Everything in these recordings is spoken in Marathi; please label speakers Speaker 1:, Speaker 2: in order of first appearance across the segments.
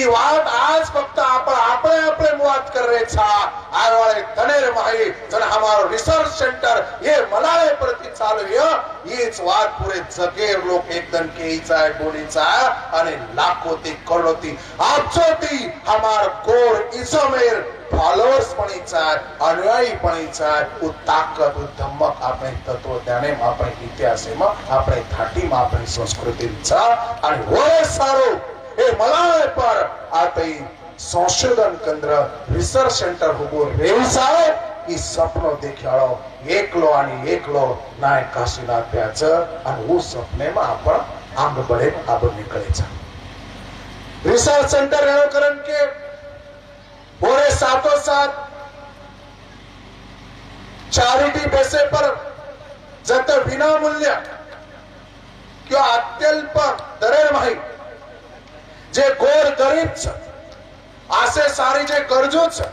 Speaker 1: वाट आज फक्त આપણે આપણે मुआत कर रहे छा आय वाले धनेर माही जन हमारो रिसर्च सेंटर ये मलाळे प्रति चालू हीच वाट पुरे जगेर लोक एकदम केईचा बोलीचा आणि लाखोती करोडोती अब्जोती हमार कोर इजमेर फॉलोअर्स पणीचा अनुयायी पणीचा उ ताकत उ धमक આપણે તત્વજ્ઞાને આપણે ઇતિહાસમાં આપણે થાટીમાં આપણી સંસ્કૃતિचा आणि होय सारो એ મલાळे પર આતઈ संशोधन केंद्र रिसर्च सेंटर हुबो रेवसाय ई सपनो देखाळो एकलो नाय काशीनाथ प्याच आणि वो सपने में आपण आंग बळे आब निकळेचा रिसर्च सेंटर रेणुकरण के पूरे साथों साथ चैरिटी बेसे पर जत विना मूल्य किंवा अत्यल्प दरेर माही जे गोर गरीब छ आसे सारी जे गरजू छ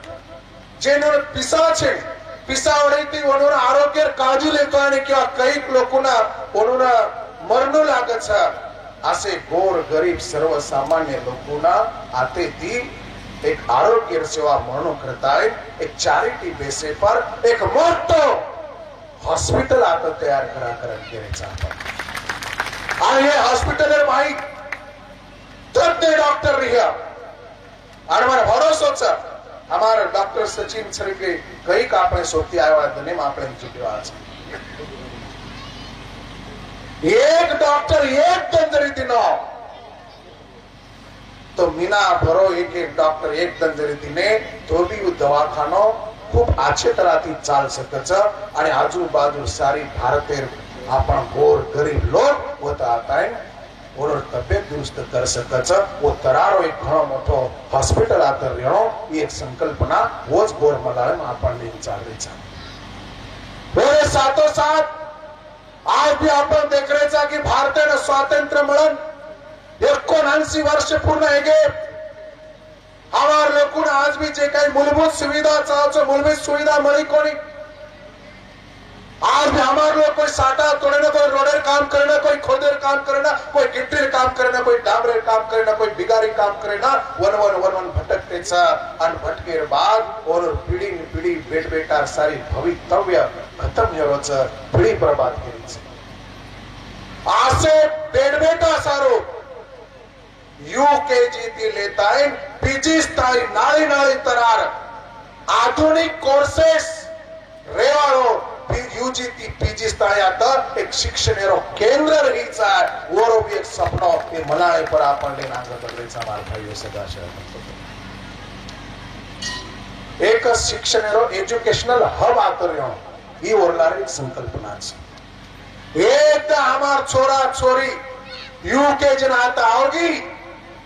Speaker 1: जेनो पिसा छे पिसावडीती वणून आरोग्य काळजी लेतो आणि किंवा काही लोकांना वणून मरणू लागत छ आसे गोर गरीब सर्वसामान्य लोकांना आते ती एक आरोग्य सेवा म्हणून करताय एक चैरिटी बेसे पर एक मोठो हॉस्पिटल आता तयार करा करायचा आपण आणि हे हॉस्पिटल माही तज्ञ डॉक्टर रिहा आणि मला भरोसा छ हमारे डॉक्टर सचिन सर के कई का આપણે સોથી આવ્યા દને માં આપણે ચૂક્યા છે एक डॉक्टर एक दंजरी दिनो तो मीना भरो एक डॉक्टर एक दंजरी दिने तो भी दवाखानो खूप आछे तराती चाल सकच आणि आजूबाजू सारी भारतेर आपण गोर गरीब लोक होता आताय और तबियत दुरुस्त कर सकच वो तरारो एक घणो मोठो हॉस्पिटल आता रेणो ही एक संकल्पना वोच गोर मलाळे में आपण लेके चालले छा पूरे साथों साथ आज भी आपण देख रहे छा कि भारताने स्वातंत्र्य मिळन 79 वर्ष पूर्ण हेगे हमार लोकों आज भी जे काही मूलभूत सुविधा चाहतो मूलभूत सुविधा मळी कोणी आज भी हमारे लोग कोई साटा तोड़ना कोई रोडर काम करना कोई खोदेर काम करना कोई गिट्टीर काम करना कोई डामरेर काम करना कोई बिगारी काम करना वन भटकते छा अन भटकेर बाद और पीढ़ी बेट बेटा सारी भवितव्य खत्म हेरो छ पीढ़ी बर्बाद करी छ आसे बेट बेटा सारो यूकेजी ती लेताय पीजी स्थाई नाळी नाळी तरार आधुनिक कोर्सेस रेवाळो यूजीटी पीजी स्थायात एक शिक्षणेरो केंद्र रहीचा वरो भी एक सपनो के मलाळे पर आपण लेन आंग बदलेचा मार भाईओ सदाशय एक शिक्षणेरो एज्युकेशनल हब आतर्यो ही ओरलारी संकल्पना छे एक हमार छोरा छोरी यूकेजी ना आता आवगी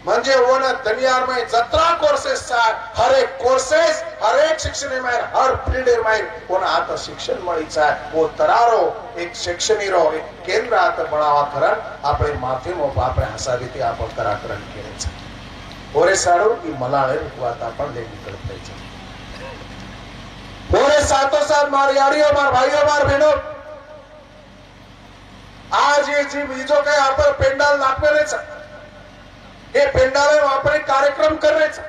Speaker 1: म्हणजे वोना दुनियार में जत्रा कोर्सेस चा हर एक कोर्सेस हर एक शिक्षण में हर फील्ड में वोना आता शिक्षण मळीचा वो तरारो एक शैक्षणिरो एक केंद्र आता बनावा करन आपले माध्यमो आपले हसावीती आपण कराकरण केले छे ओरे साडू की मलाळे वात आपण ले निकळत छे ओरे साथो साथ मार यारियो मार भाईयो मार बहनो आज ये जी बीजो के आपण पेंडाल नाखवेले छे ये पेंडाले वापरे कार्यक्रम कर रहे थे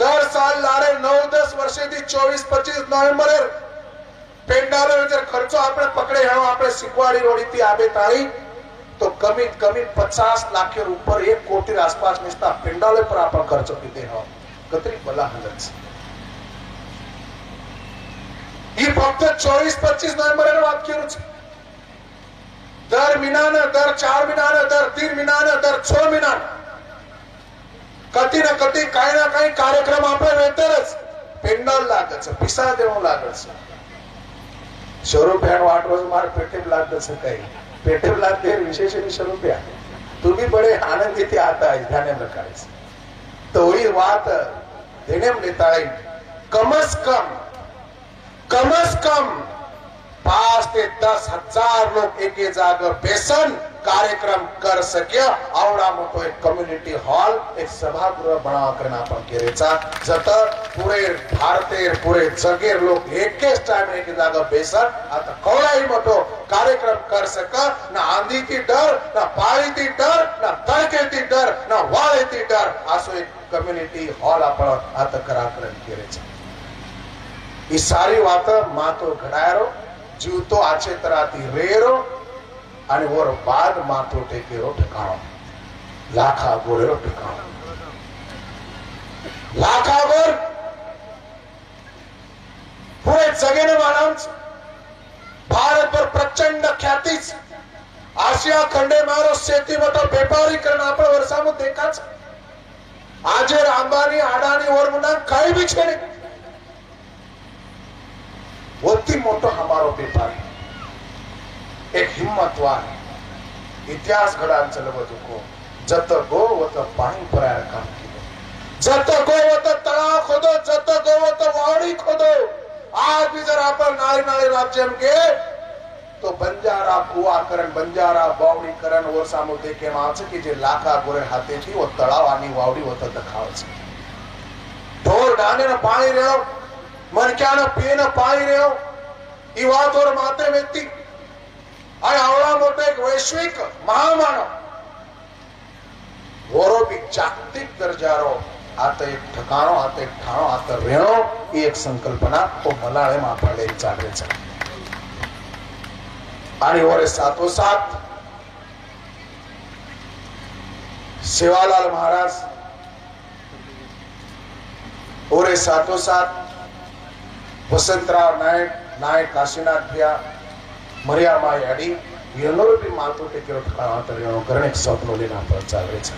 Speaker 1: दर साल लारे 9-10 वर्षे दी 24-25 नोव्हेंबर पेंडाले जर खर्चो आपने पकड़े हणो आपने सिकवाड़ी रोडी थी आबे ताई तो कमीत कमी 50 लाख ऊपर 1 कोटी आसपास मिस्ता पेंडाले पर आपण खर्चो कीते हो कतरी भला हालत ही फक्त 24-25 नोव्हेंबर बात करू छे दर महीना दर 4 महीना दर 3 महीना दर 6 महीना कती ना कती काही ना काही कार्यक्रम આપણે વેતરસ પેન્ડલ લાગે છે પૈસા દેવું લાગે છે 100 રૂપિયા નો આટલો માર પેટે લાગે છે કઈ પેટે લાગે વિશેષ 100 રૂપિયા તું भी बड़े आनंद થી आता है ध्यान में रखाइस तो वही बात देने में लेता है कम से कम 5 से 10 हजार लोग एक जागर बेसन कार्यक्रम कर सके आवडा मोठो एक कम्युनिटी हॉल एक सभागृह बनावा करना आपण केरेचा जत पुरे भारतेर पुरे जगेर लोक एकेच टाइम एक जागा बेसन आता कवळाई मोठो कार्यक्रम कर सका ना आंधी थी डर ना पाळी थी डर ना तड़के थी डर ना वाळे थी डर आसो एक कम्युनिटी हॉल आपण आता कराकरण केले छे ई सारी बात मातो घडायरो जीवतो आचे तराती रेरो आणि वर बाद मातो टेकेरो ठिकाणो लाखा गोरेरो ठिकाणो लाखावर पुरे जगेने मानस भारत पर प्रचंड ख्यातीच आशिया खंडे मारो शेती मतो व्यापारीकरण आपण वर्षामो देखाच आज अंबानी अडानी और मुना काही भी छे अति मोटो हमारो व्यापारी एक हिम्मतवान इतिहास घडान चलवत को जत गो वत पाणी पराय काम जत गोवत तळाव खोदो जत गोवत वावड़ी खोदो आज भी जर आपण नाळी नाळी राज्यम के तो बंजारा कुआ करण बंजारा वावड़ी करण और सामो देखे माच की जे लाखा गोरे हाथे थी वो तळाव आणि वावड़ी होत दखावच ढोर डाने न पाणी रेव मनक्या न पिए न पाणी रेव ई वात और माते व्यक्ति आणि आवळा मोठे एक वैश्विक महामानव वोरो भी जागतिक दर्जारो आता एक ठिकाणो आता एक ठाणो आता रेणो ही एक संकल्पना तो मलाळे मापाडे चालले છે आणि वरे साथो साथ सेवालाल महाराज ओरे साथो साथ वसंतराव नायक नायक काशीनाथ भैया मरियामाई अडी येनोर भी मातो टेकेरो ठिकाणो आता रेणो करण एक स्वप्न लेना पर चालले છે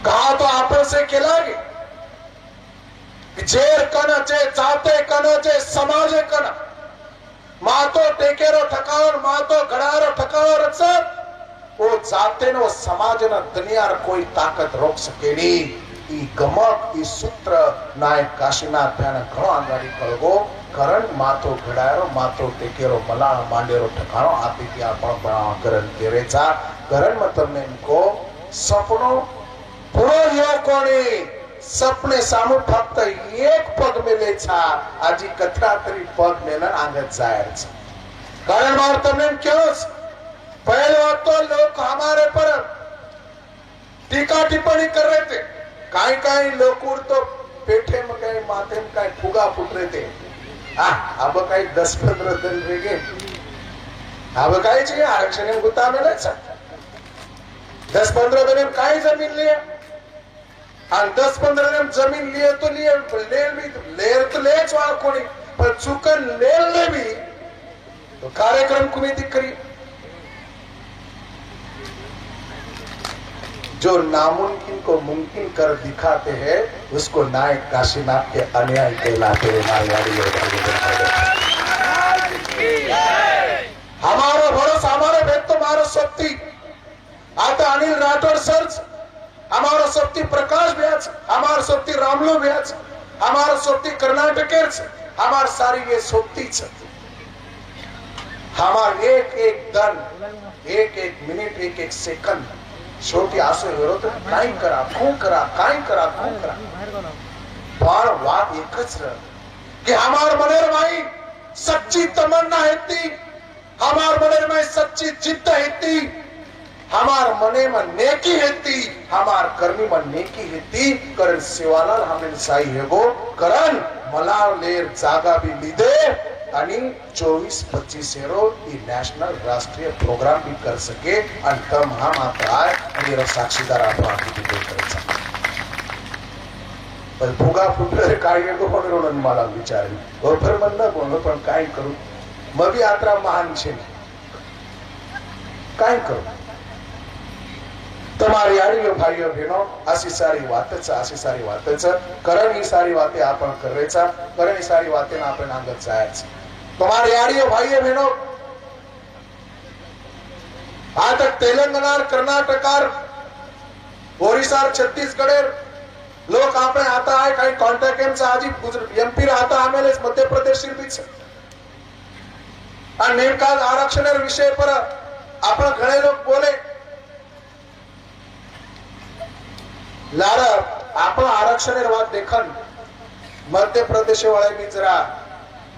Speaker 1: कहा तो आपण से केला गे जेर कन जे जाते कन जे समाज कन मातो टेकेरो ठकावर मातो घडारो ठकावर सब वो जाते नो समाज न दुनिया कोई ताकत रोक सकेनी ई गमक ई सूत्र नायक काशीनाथ भैया घणो आंगाड़ी कळगो करण मातो घडारो मातो टेकेरो मला मांडेरो ठकाणो आपी की आपण बनाव करण केरेचा करण मतलब ने इनको सपनो पूरो यो कोणी सपने सामू फक्त एक पग मिले छा आजी कथरा तरी पग मेलन आंगत जायर छ कारण मार तमने क्यों पहले वक्त तो लोग हमारे पर टीका टिप्पणी कर रहे थे काई काई लोग तो पेठे में कहीं माथे में कहीं फुगा फुट रहे थे अब कहीं 10-15 दिन रह गए अब कहीं चाहिए आरक्षण में गुता मिले 10-15 दिन में कहीं जमीन लिया और 10-15 दिन जमीन लिए तो लिए लेर तो ले वाल कोणी पर चुकन ले भी तो कार्यक्रम को भी दिक्करी जो नामुमकिन को मुमकिन कर दिखाते हैं उसको नायक काशीनाथ के अन्याय कहलाते हैं हमारा भरोसा हमारे भेद तो हमारा शक्ति आता अनिल राठौर सर हमारा शक्ति प्रकाश व्याज हमारा शक्ति रामलो व्याज हमारा शक्ति कर्नाटकेर हमार सारी ये शक्ति हमार एक एक दन एक एक मिनिट एक एक सेकंड छोटी आसो विरोध काय करा खून करा काय करा खून करा पण बात एकच रह कि हमार मनेर माई सच्ची तमन्ना हेती हमार मनेर माई सच्ची जिद्द हेती हमार मने में नेकी हेती हमार कर्मी में नेकी हेती करण सेवालाल हमें साई हेगो करण मलाव लेर जागा भी लीधे आणि 24-25 एरो ई नॅशनल राष्ट्रीय प्रोग्राम भी कर सके आणि तम हा मात्र आहे आणि साक्षीदार आपण आधी करायचा पण फुगा फुटले काय येतो म्हणून मला विचारली बरोबर म्हणलं कोण पण काय करू मग यात्रा महान छे काय करू તમારી આડીઓ ભાઈઓ બહેનો આસી સારી વાત છે કરણ ઈ સારી વાતે આપણ કરે છે કરણ ઈ સારી વાતે ના આપણે આગળ જાય છે તમારી આડીઓ ભાઈઓ બહેનો આ તક તેલંગાના કર્ણાટક ઓરિસ્સા छत्तीसगढ़ लोक આપણે आता आहे काही कॉन्टॅक्ट एम आजी एमपी राहता आमेले मध्य प्रदेश भी છે આ नेमका आरक्षण विषय पर आपण घणे लोक बोले लारा आपण आरक्षण बात देखन मध्य प्रदेश वाले भी जरा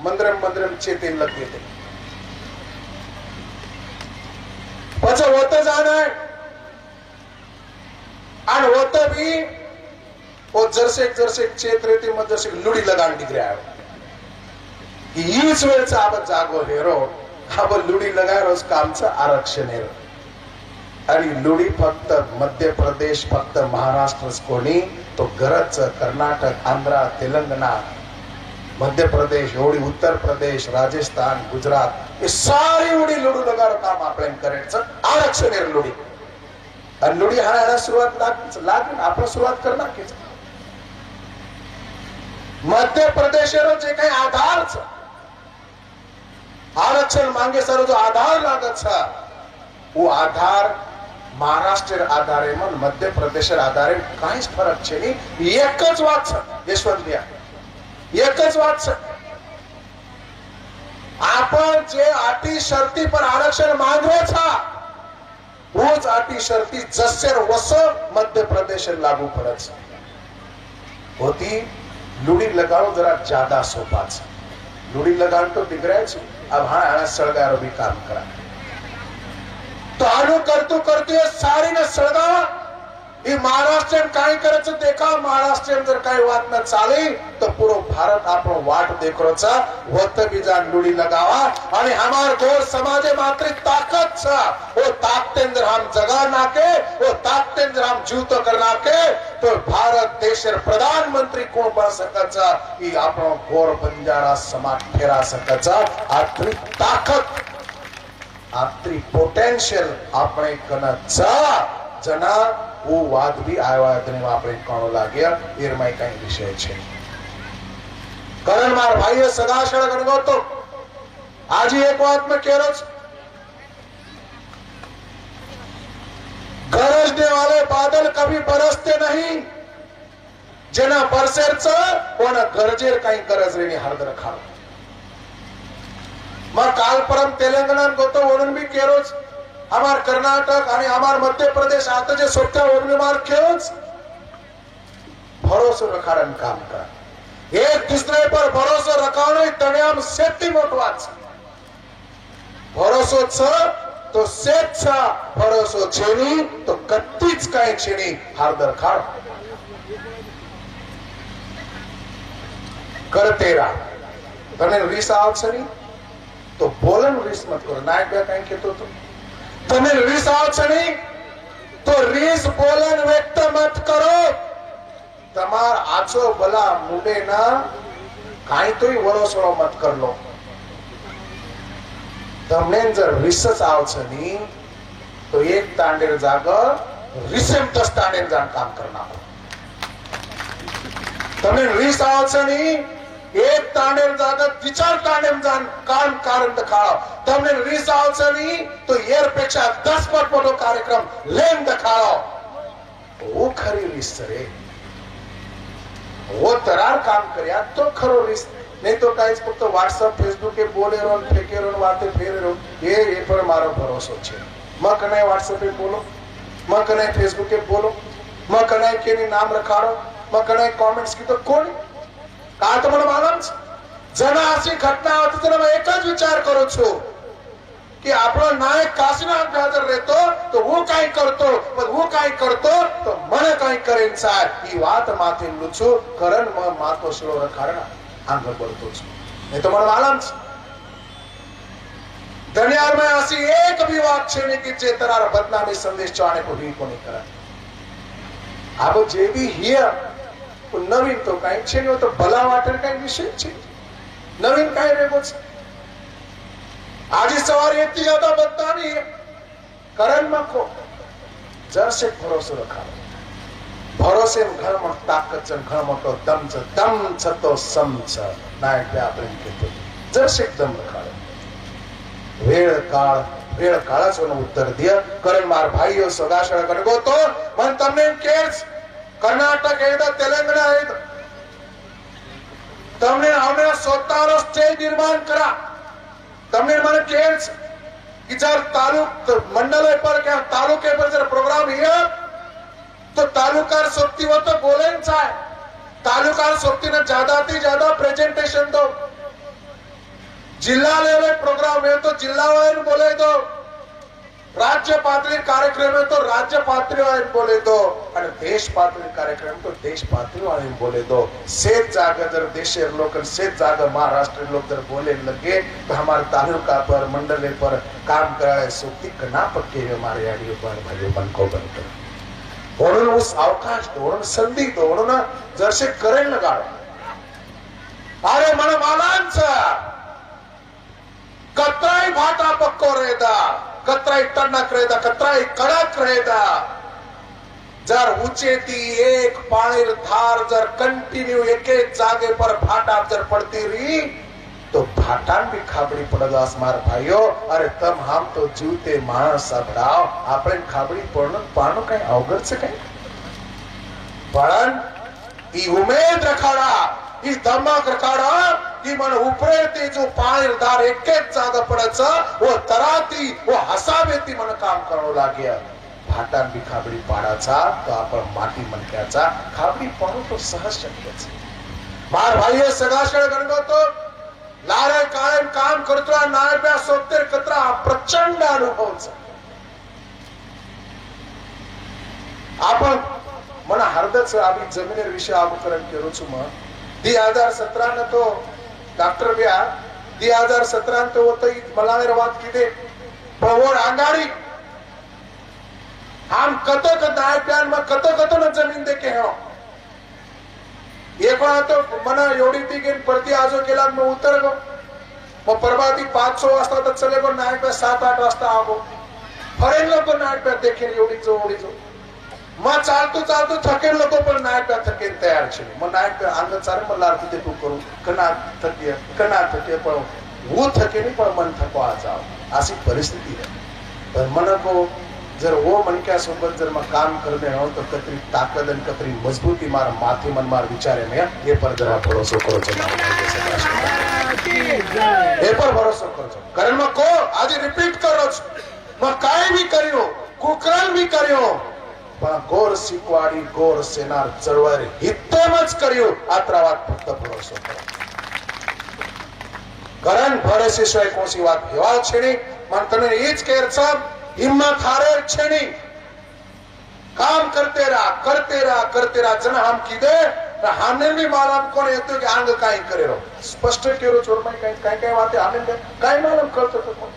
Speaker 1: मंद्रम चेते लग गए थे अच्छा होत जाणार आणि होत भी वो जरसे चेत मग जरसे लुडी लगान डिग्री हीच वेळचा आपण जागो हेरो आपण लुडी लगाय रोज कामचं आरक्षण हेरो आणि लुडी फक्त मध्य प्रदेश फक्त महाराष्ट्र कोणी तो गरज कर्नाटक आंध्र तेलंगणा मध्य प्रदेश एवढी उत्तर प्रदेश राजस्थान गुजरात हे सारी उडी लुडू लगार काम आपण करायचं आरक्षण हेर लुडी आणि लुडी हाणायला सुरुवात लागेल आपण सुरुवात करणार की मध्य प्रदेश जे काही आधार आरक्षण मांगे सर जो आधार लागत वो आधार महाराष्ट्र आधारे मन मध्य प्रदेश आधारे काहीच फरक छे नहीं एकच वात यशवंत भैया एकच वात आपण जे अटी शर्ती पर आरक्षण मांगवे छा रोज अटी शर्ती जसेर वस मध्य प्रदेश लागू पड़त होती लुड़ी लगाओ जरा ज्यादा सोपाच लुड़ी लगान तो दिगराय अब हाँ आना सळगारो भी काम करा तो आलू करतो सारी न सळगा ही महाराष्ट्र काय करायचं देखा महाराष्ट्र जर काही वाट न चाले तो पूरो भारत आपण वाट देखरोचा होत बीजान लुड़ी लगावा आणि हमार गोर समाजे मात्र ताकत छ वो ताकतेंद्र हम जगा नाके वो ताकतेंद्र हम जीवतो कर नाके तो भारत देशर प्रधानमंत्री कोण बन सकचा ही आपण गोर बंजारा समाज फेरा सकचा आत्री ताकत आत्री पोटेंशियल આપણે કનचा जना वो वाद भी आयो आदमी આપણે કોણો લાગ્યા એરમાય કઈ વિષય છે કરણ માર ભાઈએ સગાશળ ગણગો તો આજે એક વાત में कह रहा गरजने वाले बादल कभी बरसते नहीं जेना बरसेरच पण गरजेर काही गरज रेनी हरदर खाल मग काल परम तेलंगणात गोतो वरून भी केरोज हमार कर्नाटक आणि हमार मध्य प्रदेश आता जे सोट्या वरून मार खेळोच भरोसा रखाडन काम करा एक दूसरे पर भरोसा रखावणे तण्याम सेती मोठवाच भरोसा छ तो सेत छ भरोसा छेनी तो कत्तीच काही छेनी हरदर खाड करते रा तने रीस आवछनी तो बोलन रीस मत करो नायक बे काही केतो तो तने रीस आवछनी तो रीस बोलन व्यक्त मत करो तमार आचो भला मुंडे ना काही तोय वरोसरो मत कर लो तमने जर रीसच आवछनी तो एक तांडेर जाग रीसेम 10 तांडेर जान काम करना तमने रीस आवछनी एक तांडेर जागत विचार तांडेम जान काम कारण दखाओ तमने रीस आवछनी तो एर पेक्षा 10 पट मोठो कार्यक्रम लेन दखाओ वो खरी रीस रे वो तरार काम कर्या तो खरो रीस नहीं तो काहीच फक्त व्हाट्सएप फेसबुक के बोले रो फेके रो वाते फेरे रो ये पर मारो भरोसा छे म कने व्हाट्सएप पे बोलो म कने फेसबुक पे बोलो म कने केनी नाम रखाड़ो म कने कमेंट्स की तो कोण का तो मला मालूम जना अशी घटना होती तर मैं एक ज विचार करू छो कि आपलो नायक काशीनाथ हाजर रहतो तो वो काय करतो पण वो काय करतो तो મને काय करेन सार ही વાત માથે લૂછો કરણ માં માતો શરો રખાડના આંગળ પડતો છું એ તો મને માલમ છે દુનિયા में ऐसी एक भी बात છે नहीं कि જે તરાર બદનામી સંદેશ ચાણે को भी कोनी કરે આબો જે भी हियर नवीन तो काही છે નહીં તો ભલા વાટર काही વિષય છે નવીન काही રેગો છે આજે સવારે એટલી જ્યાદા બદનામી કરણ માં કો જરસે ભરોસો રખાડો ભરોસે ઘર માં તાકાત છે ઘર માં તો દમ છે તો સમ છે નાયક બે આપણે કહેતો જરસે દમ રખાડો વેળ કાળા સોનો ઉત્તર દિયા કરણ માર ભાઈઓ સગાશળ ગણગો તો મન તમને કેસ कर्नाटक है तेलंगाना है तमने हमने स्वतःरो स्टेज निर्माण करा तमने मन केस कि जर तालुक मंडल पर क्या तालुके पर जर प्रोग्राम है तो तालुकार सोबती वो तो बोले चाहे तालुकार सोबती ने ज्यादा थी ज्यादा प्रेजेंटेशन दो जिला लेवल प्रोग्राम है तो जिला वाले बोले दो राज्य पातळी कार्यक्रम है तो राज्य पातळी वाले बोले दो और देश पातळी कार्यक्रम तो देश पातळी वाले बोले दो। सेठ जागा जर देशेर लोग सेठ जागा महाराष्ट्र लोग जर बोले लगे तो हमारे तालुका पर मंडले पर काम कराए सोती कना पक्के हमारे आड़ियों पर भाइयों बन को बनते म्हणून उस अवकाश म्हणून संधी म्हणून जरसे करेल लगाड अरे मन मालांचा कतराई भाटा पक्को रेदा कतराई टणक रेदा कतराई कडक रेदा जर ऊंचे ती एक पाणी धार जर कंटिन्यू एक एक जागे पर भाटा जर पड़ती रही तो भाटान भी खाबड़ी पड़ेगा मार भाइयों। अरे तम हम तो जीवते मानस सबड़ाओ आपने खाबड़ी पड़न पानो कहीं अवगत से कहीं पण ई उमेद रखाड़ा ई धमक रखाड़ा की मन उपरे ते जो पाणी धार एक एक जागा पड़ायचं वो तराती वो हसावेती मन काम करू लाग्या भाटान भी खाबड़ी पाडाचा तो आपण माटी मनक्याचा खाबड़ी पडू तो सहज शक्यच मार भाइयों सगाशळ गणगतो लारे कायम काम करतो नायब्या सोबतेर कतरा प्रचंड अनुभवच आपण मना हरदच आम्ही जमिनेर विषय अवकरण केलो छु म 2017 न तो डॉक्टर बिया 2017 तो होत मलावेर वाद किदे प्रवोड आंगाडी हम कतो क नायब्यान म कतो न जमीन देके हो एक वेळा तो मना एवढी ती गेन परती आजो केला मग उतर गो मग परवाती 500 वाजता तर चले गो नाईट 7-8 वाजता आगो फरेन लोक नाईट देखेल एवढी जो मग चालतो थकेल लोक पण नाईट थकेल तयार छे मग नाईट अंग चार मग लार ते तू करू कना थके पण वो थके नहीं पण मन थकवा जाओ अशी परिस्थिती है पण मन को जर वो मनक्या सोबत जर मग काम करने हो तो कतरी ताकद आणि कतरी मजबूती मार माथे मन मार विचारे में ये पर जरा भरोसा करो ये पर भरोसा करो कारण मग को आज रिपीट करो मग काय भी करियो कुकरण भी करियो पण गोर शिकवाडी गोर सेनार चळवळ हितेमच करियो आत्रावात फक्त भरोसा करो कारण भरोसे शिवाय कोणसी वात हेवा छेणी मन तने हीच केर सब हिम्मत हारे छेनी काम करते रहा जन हम किदे हमने भी मालूम कोण येतो की अंग काय करे रो स्पष्ट केरो छोड़ मैं काय बातें हमने काय मालूम करतो तो कोण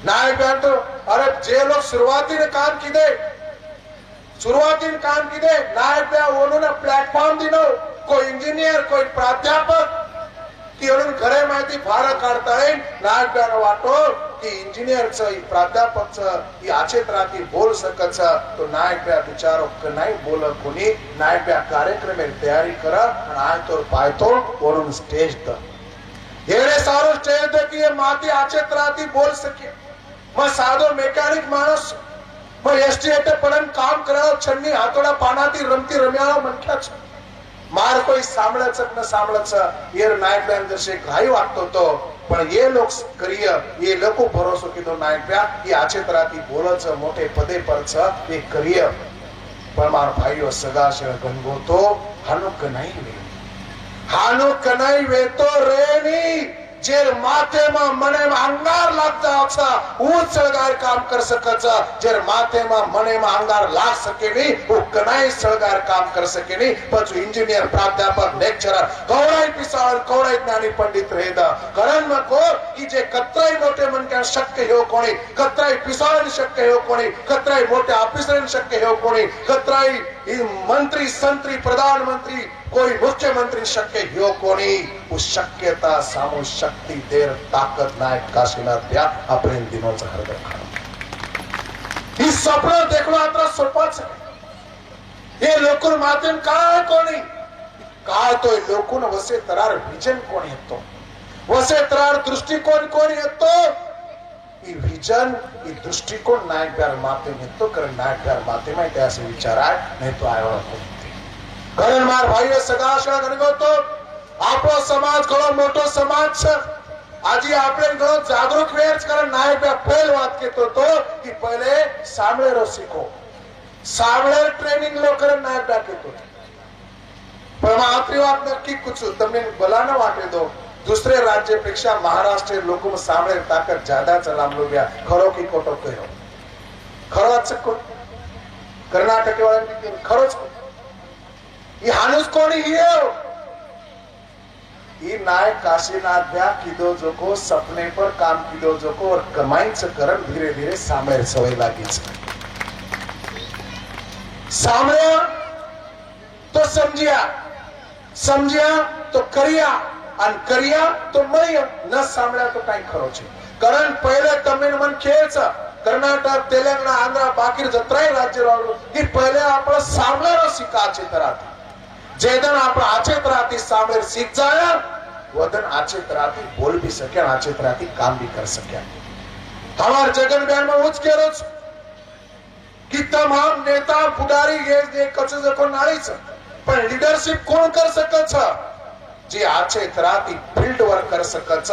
Speaker 1: नाही बयान तो अरे जे लोग शुरुआतीने काम किदे नाही बया ओनो ना प्लॅटफॉर्म दिनो कोई इंजिनियर कोई प्राध्यापक की घरे माहिती फार काढताय नायक बयान वाटो की इंजिनियर प्राध्यापक आचेत राहती बोल सकत तो नायक ब्या विचारो नाही बोल कोणी नायक ब्या कार्यक्रम तयारी करा आणि तो पायतो वरून स्टेज द एवढे सारो स्टेज द की ये माती आचेत राहती बोल सके मग साधो मेकॅनिक माणूस मग एसटीएट पण काम करावं छन्नी हातोडा पानाती रमती रम्याला म्हणतात मार कोई सांभळच न सांभळच येर नायक ब्यान जसे घाई वाटतो तो पण ये लोग करिय ये लोको भरोसा किदो नायक ब्या ये आचे तराती बोलच मोठे पदे परच ये करिय पण मार भाईओ सगाश गणगो तो हानुक नाही वे तो रेनी जेर माथे में मने में अंगार लगता अच्छा ऊंच सळगार काम कर सकचा जेर माथे में मने में अंगार लाग सके नहीं वो कनाई सळगार काम कर सके नहीं पछु इंजीनियर प्राध्यापक लेक्चरर कौड़ाई पिसाळ कौड़ाई ज्ञानी पंडित रहेदा कारण में को की जे कतराई मोठे मन के शक्य हो कोणी कतराई पिसाळ शक्य हो कोणी कतराई मोठे ऑफिसर शक्य हो कोणी कतराई मंत्री संत्री प्रधानमंत्री कोई मुख्यमंत्री शक्य हो कोणी उस शक्यता सामू शक्ति देर ताकत नायक काशीनाथ ब्या अपने दिनों से हर देखा इस सपना देखलो आत्रा सोपाच ये लोकुन माध्यम काय कोणी काय तो लोकुन वसे तरार विजन कोणी येतो वसे तरार दृष्टिकोन कोणी येतो ई विजन ई दृष्टिकोन नायक ब्यार माध्यम येतो कारण नायक ब्यार माध्यम आहे त्याचे विचार आहे नाही तो आयो कारण मार भाई सगाशा गणगो तो आपलो समाज घणो मोठो समाज छे आजी આપણે ઘણો જાગૃત વેર કારણ નાયક પહેલ વાત કેતો તો કે પહેલે સાંભળે રો શીખો સાંભળે ટ્રેનિંગ લો કરે નાયક કેતો પણ આખરી વાત નક્કી કુછ તમને ભલા ન વાટે દો दूसरे राज्य पेक्षा महाराष्ट्र लोक में सामने ताकत ज्यादा चलाम लो गया खरो की कोटो कहो खरंच कोण कर्नाटकवाल्यांनी खरंच ही हानुस कोणी ही नाय काशीनाथ ब्या किदो जोको सपने पर काम किदो जोको और कमाई से करन धीरे धीरे सामने सवय लागी सामने तो समझिया तो करिया तो मळिया न सामळ्या तो काही खरो छे कारण पहिले तमिळ मन खेच कर्नाटक तेलंगाना आंध्र बाकी जत्राय राज्य रावलो की पहिले आपण सामळ्यारो शिकाचे तराती जेदन आपण आचे तराती सामळे सीख जाया वदन आचे तराती बोल भी सके आचे तराती काम भी कर सके हमार जगन बयान में उच केरोच की तमाम नेता पुढारी ये कच जको नाळीच पण लीडरशिप कोण कर सकत जे आचे तराती फील्ड वर्क कर सकत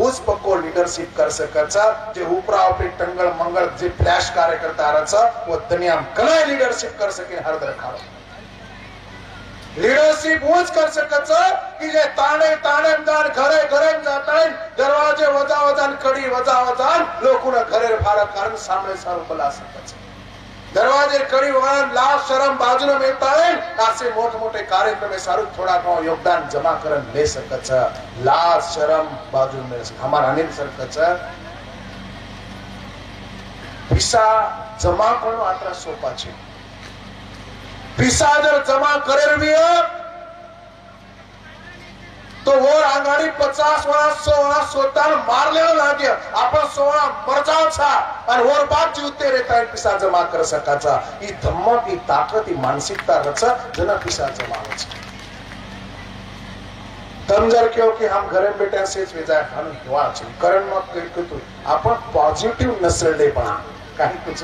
Speaker 1: उस पको लीडरशिप कर सकत जे उपरा उपरी टंगल मंगल जे फ्लैश कार्यकर्ता रच वो दुनिया में कलाय लीडरशिप कर सके हर दरखाव लीडरशिप उच कर सकत कि जे ताणे दान घरे जाताय दरवाजे वजावजान कडी वजावजान लोकुना घरे फार कारण सामने सारू बला सकत दरवाजे कड़ी वाला लाश शर्म बाजू में ताए ऐसे मोटे कार्यक्रम में सारू थोड़ा का योगदान जमा करन ले सकत लाश शर्म बाजू में हमारा अनिल सरकत पिसा जमा करणं आता सोपा छे पिसा जर जमा करेल भी तो वो आंगाड़ी 50 वर्ष 100 वर्ष सोतान मारले लागे आपण 16 मरजाव छा आणि वर बाप जीवते रेता पिसा जमा कर सकाचा ही धम्मक ही ताकत ही मानसिकता रच जना पिसा जमा होच तम जर क्यों कि हम घरे बैठे से विजाय हम हुआ छे करण मत कई तो आपण पॉझिटिव्ह नसले पण काही कुछ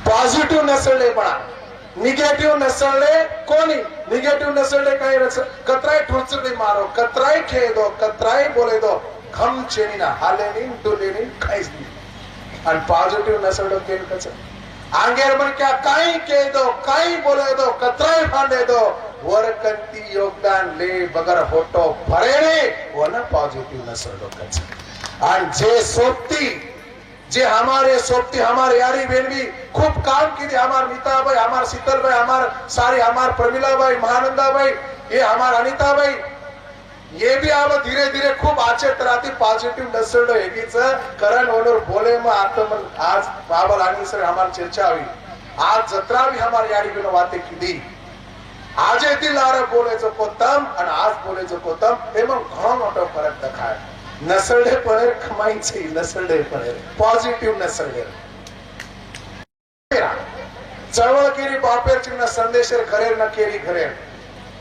Speaker 1: पॉझिटिव्ह नसले पण निगेटिव्ह नसले कोणी निगेटिव्ह नसले काही रच कतराय ठोचडे मारो कतराय खेदो कतराय बोले दो घम चेनीना हालेनी डुलेनी काहीच नाही आणि पॉझिटिव्ह नसले केन कच आंगेर मन क्या काही केदो काही बोले दो कतराय फांडे दो वरकंती योगदान ले बगर होटो फरेने वो ना पॉझिटिव्ह नसले कच आणि जे सोपती जे हमारे सोपती हमारे यारी बहन भी खूब काम की हमार नीता भाई हमार शीतल भाई हमार सारी हमार प्रमिला भाई महानंदा भाई ये हमार अनिता भाई ये भी अब धीरे धीरे खूब आचे तराती पॉझिटिव्ह नसलो हेगीच करण ओनर बोले में आत्मन आज बाबा रानी सर हमार चर्चा हुई आज जत्रा भी हमार यारी बहन बातें की दी आज दिल आरे बोले जो कोतम और आज बोले जो कोतम एम घणो मोटो फरक दिखाए नसले पणेर कमाई छे नसले पणेर पॉझिटिव्ह नसले चळवळ केली बापेर चिन्ह संदेशर घरे न केली घरे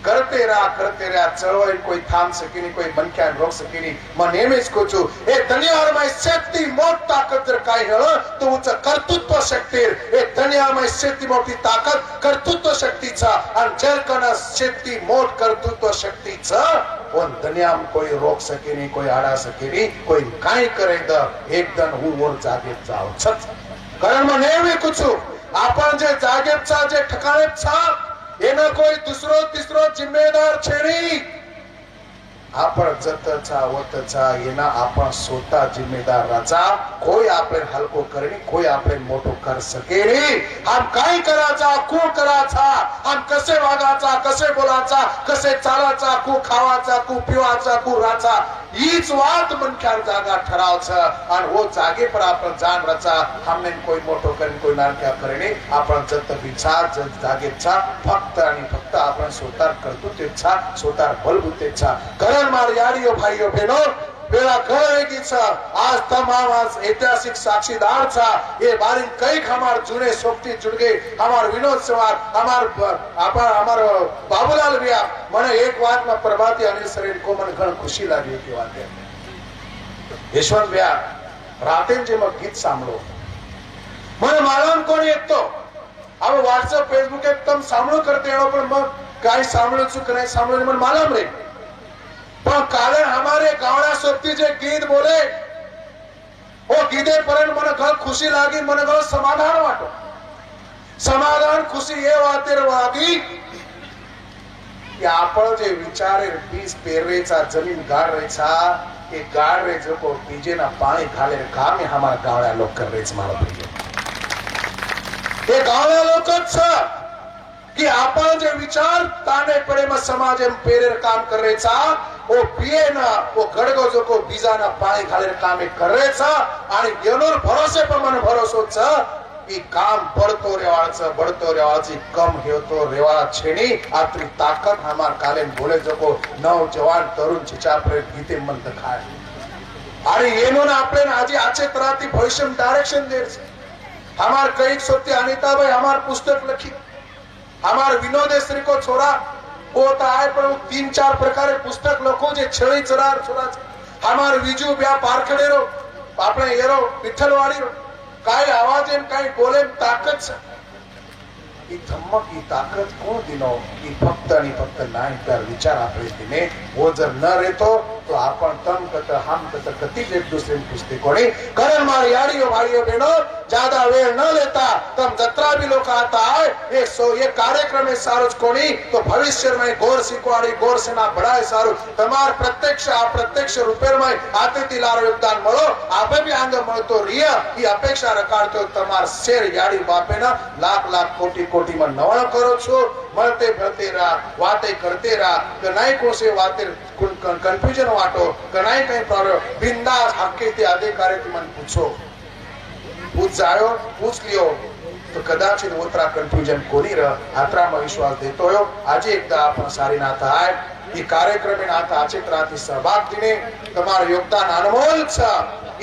Speaker 1: करते रहा चळवळ कोई थाम सकेनी कोई बनक्या रोक सकेनी मैं नेहमीच कोचू ए दुनियाમાં શક્તિ મોટ તાકાત जर काय हेळ तो उच कर्तृत्व शक्ती ए दुनियाમાં શક્તિ मोठी ताकद कर्तृत्व शक्तीचा आणि जर कना शक्ती मोठ कर्तृत्व शक्तीचा पण दुनिया में कोई रोक सकेनी कोई आड़ा सकेनी कोई काय करे द एकदम हु वर जागे जाओ छत कारण मैं नेहमी कोचू आपण जे जागेचा जे ठिकाणेचा एना कोई दूसरो तीसरो जिम्मेदार छेनी आपण जतचा वतचा येना आपण स्वतः जिम्मेदार राजा कोई आपले हलको करणी कोई आपले मोठो कर सकेनी हम काय कराचा को कराचा हम कसे वागाचा कसे बोलाचा कसे चालाचा को खावाचा को पिवाचा को राचा हीच वात मनख्यार जागा ठरावच आणि वो जागे पर आपण जाण रचा हमने कोई मोठो करणी कोई नारक्या करणी आपण जत विचार जत जागेचा फक्त आणि फक्त आपण स्वतः करतो तेचा स्वतः बलबुतेचा करण मार यारियो भाइयों बहनों बेड़ा करेगी सा आज तमाम आज ऐतिहासिक साक्षीदार था ये बारी कई हमार जुने सोपती जुड़ गए हमार विनोद सवार हमार बाबूलाल भैया मने एक बात में प्रभाती अनिल शरीर को मन घण खुशी लागी की बात है यशवंत भैया रातें जे मग गीत सांभळो मने मालूम कोणी एक तो अब व्हाट्सएप फेसबुक एकदम सांभळो करते एनो पण मग काय सांभळो चुक नाही सांभळो मन मालूम रे पण कारण हमारे गावड़ा सोपती जे गीत बोले वो गीते परन मन घर खुशी लागी मन घर समाधान वाटो समाधान खुशी ये वातेर वागी कि आपण जे विचारे बीज पेरवेचा जमीन गाड़ रेचा ये गाड़ रे जो को बीजे ना पानी घाले काम हमारा गावड़ा लोग कर रेच मारो भैया हे गावल्या लोकच की आपण जे विचार ताने पडे मग समाज एम पेरेर काम करेचा ओ पिए ना ओ गडगो जो को बीजा ना पाणी घालेर काम करेचा आणि येनोर भरोसे पर मन भरोसो छ की काम बढ़तो रेवाळची कम हेतो रेवाळा छेनी आतरी ताकत हमार कालेन बोले जो को नौजवान तरुण छिचापरे गीते मन खाय आणि येनोन आपले आजी आचे तराती भविष्य डायरेक्शन दे हमार कई सोते अनिता भाई हमार पुस्तक लखी हमार विनोदेश्वरी को छोरा होता है पर 3-4 प्रकारे पुस्तक लखो जे छळी चरार छोरा हमार विजू ब्या पारखडे रो आपणे येरो विठ्ठलवाडी रो काय आवाज एम काय बोले ताकत ही धम्मक ही ताकत कोण दिनो की फक्त आणि फक्त नाही तर विचार आपले दिने वो जर न रहतो तो आपण तम कत हम कत कति एक दूसरे में पूछते कोणी कारण मार यारियो भाइयों बहनों ज्यादा वेळ न लेता तम जत्रा भी लोग आता है ये कार्यक्रम है सारोज कोणी तो भविष्य में गोर सिकवाड़ी गोर सेना बढ़ाए सारू तमार प्रत्यक्ष अप्रत्यक्ष रूपेर में आते तिलारो योगदान मळो आपे भी अंग मळतो रिया ही अपेक्षा रखाडतो तमार शेर याडी बापे ना लाख लाख कोटी कोटी में नवण करो छो મળતે ભરતે રા વાતે કરતે રા કનાઈ કોસે વાતે કન્ફ્યુઝન વાટો કનાઈ કઈ પ્રોબ્લેમ બિંદાસ હકે તે અધિકારી થી મને પૂછો પૂછ જાયો પૂછ લ્યો તો કદાચ ઓતરા કન્ફ્યુઝન કોની ર આત્રામાં વિશ્વાસ દેતો હો આજે એકદા આપણ સારી ના થાય ಈ ಕಾರ್ಯಕ್ರಮ ನಾಥ ಆಚಿತ್ರಾತಿ सहभाग दिने તમારું યોગદાન અનમોલ છે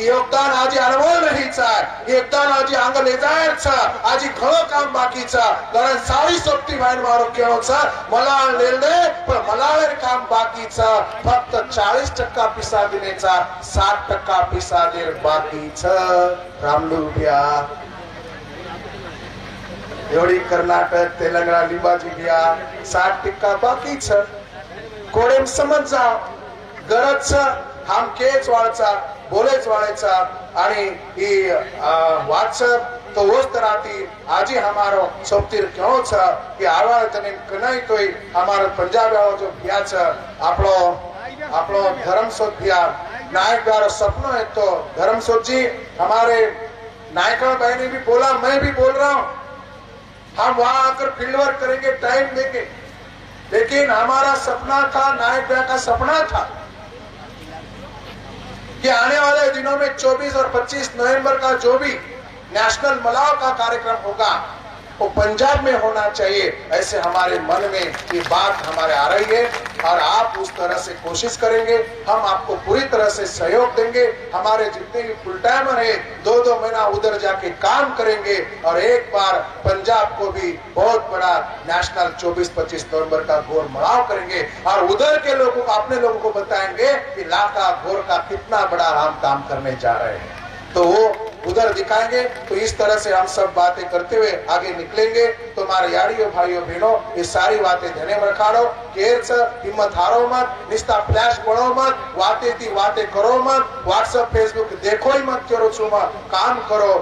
Speaker 1: ಈ યોગદાન આજે અનમોલ રહી છે યોગદાન આજે આંગ લે જાય છે આજે ઘણો કામ બાકી છે કારણ સારી શક્તિ ભાઈ મારો કેવો છે મલાળ લેલ દે પણ મલાળે કામ બાકી છે ફક્ત 40% પૈસા દિને છે 60% પૈસા દે બાકી છે રામલુ રૂપિયા एवढी कर्नाटक तेलंगणा लिंबाजी गया 60% बाकी छ कोडेम समज जा गरज हम केच वाळचा बोलेच वाळायचा आणि ही व्हाट्सएप तो होस तराती आजी हमारो सोपतीर क्यों छ कि आवा तने कनाई तोय हमारो पंजाब आવો जो भ्या छ આપણો આપણો धर्मसोत भ्या नायक गारो सपनो है तो धर्मसोत जी हमारे नायका भाई ने भी बोला मैं भी बोल रहा हूं हम वहां आकर फील्ड वर्क करेंगे टाइम देके लेकिन हमारा सपना था नायक भैया का सपना था कि आने वाले दिनों में 24 और 25 नवंबर का जो भी नेशनल मलाव का कार्यक्रम होगा वो पंजाब में होना चाहिए ऐसे हमारे मन में ये बात हमारे आ रही है और आप उस तरह से कोशिश करेंगे हम आपको पूरी तरह से सहयोग देंगे हमारे जितने भी फुल टाइमर है 2-2 महीना उधर जाके काम करेंगे और एक बार पंजाब को भी बहुत बड़ा नेशनल 24-25 नवंबर का घोर मड़ाव करेंगे और उधर के लोगों को अपने लोगों को बताएंगे कि लाखा घोर का कितना बड़ा हम काम करने जा रहे हैं तो वो उधर दिखाएंगे तो इस तरह से हम सब बातें करते हुए आगे निकलेंगे तो हमारे यारियों भाइयों बहनों ये सारी बातें ध्यान में रखाड़ो केर से हिम्मत हारो मत निस्ता फ्लैश बढ़ो मत बातें करो मत व्हाट्सएप फेसबुक देखो ही मत करो छो मत काम करो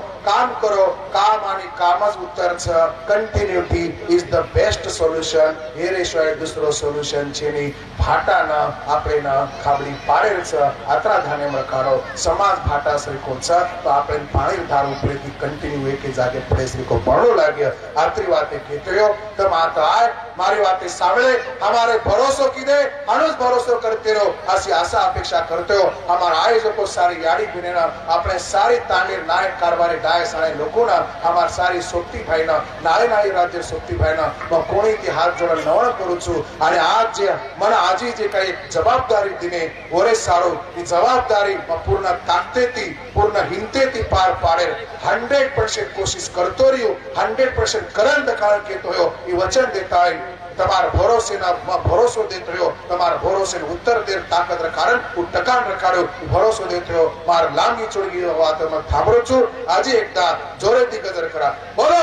Speaker 1: काम आणि कामच उत्तर छ continuity is the best solution हेरे शिवाय दुसरो सोल्यूशन છે ની ભાટા ન આપણે ન ખાબડી પાડેલ છે આત્રા ધાને રખાડો સમાજ ભાટા સરખો છે તો આપણે પાણી ધાર ઉપરેથી कंटिन्यू एके जागे पड़े श्री को पड़ो लागे आतरी बातें कहते तम आता आए मारी बातें सामने हमारे भरोसो की दे अनुज भरोसो करते रहो ऐसी आशा अपेक्षा करते हो हमारा आयोजक को सारी याड़ी बिने ना अपने सारी तामीर नायक कारभारी डाय सारे लोगों ना हमार सारी सोपती भाई ना नाळी राज्य सोपती भाई ना मग कोणी ती हात जोडून नवण करू छु आणि आज जे मन आजी जे काही जबाबदारी दिने ओरे सारो ही जबाबदारी पूर्ण ताकतेती पूर्ण हिंतेती पार पाडे 100% कोशिश करतो रहियो 100% करंट कारण केतो हो ई वचन देता है तमार भरोसे ना भरोसो देतो हो तमार भरोसे उत्तर देर ताकत कारण टकान रखाडो भरोसो देतो हो मार लांगी चोडगी वात म थांबरो छु आजे एकदा जोरेती गजर करा बोलो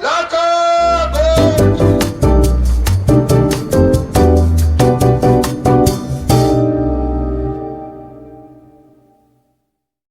Speaker 1: लाखो